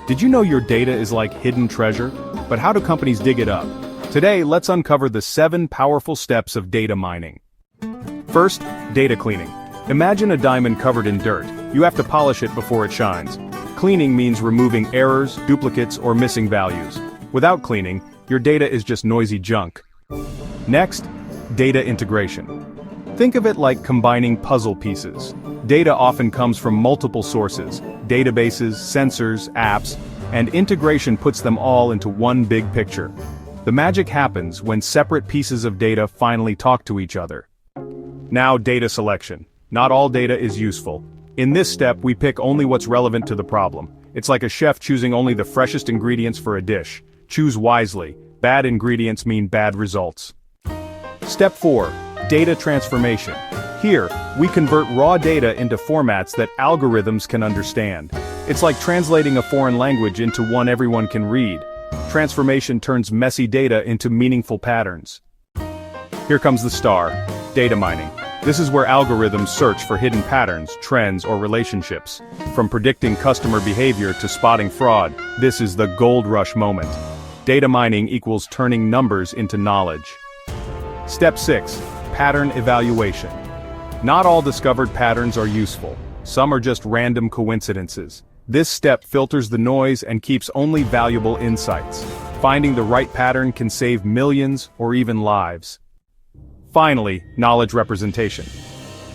Did you know your data is like hidden treasure? But how do companies dig it up? Today, let's uncover the 7 powerful steps of data mining. First, data cleaning. Imagine a diamond covered in dirt. You have to polish it before it shines. Cleaning means removing errors, duplicates, or missing values. Without cleaning, your data is just noisy junk. Next, data integration. Think of it like combining puzzle pieces. Data often comes from multiple sources, databases, sensors, apps, and integration puts them all into one big picture. The magic happens when separate pieces of data finally talk to each other. Now, data selection. Not all data is useful. In this step, we pick only what's relevant to the problem. It's like a chef choosing only the freshest ingredients for a dish. Choose wisely. Bad ingredients mean bad results. Step 4. Data transformation. Here, we convert raw data into formats that algorithms can understand. It's like translating a foreign language into one everyone can read. Transformation turns messy data into meaningful patterns. Here comes the star, data mining. This is where algorithms search for hidden patterns, trends, or relationships. From predicting customer behavior to spotting fraud, this is the gold rush moment. Data mining equals turning numbers into knowledge. Step 6. Pattern evaluation. Not all discovered patterns are useful. Some are just random coincidences. This step filters the noise and keeps only valuable insights. Finding the right pattern can save millions or even lives. Finally, knowledge representation.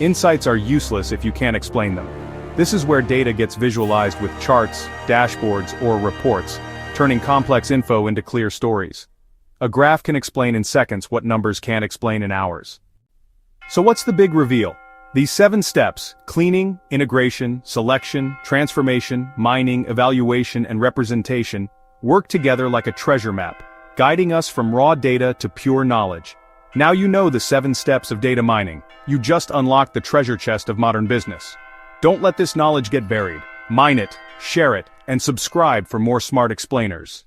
Insights are useless if you can't explain them. This is where data gets visualized with charts, dashboards, or reports, turning complex info into clear stories. A graph can explain in seconds what numbers can't explain in hours. So what's the big reveal? These 7 steps, cleaning, integration, selection, transformation, mining, evaluation, and representation, work together like a treasure map, guiding us from raw data to pure knowledge. Now you know the 7 steps of data mining. You just unlocked the treasure chest of modern business. Don't let this knowledge get buried. Mine it, share it, and subscribe for more smart explainers.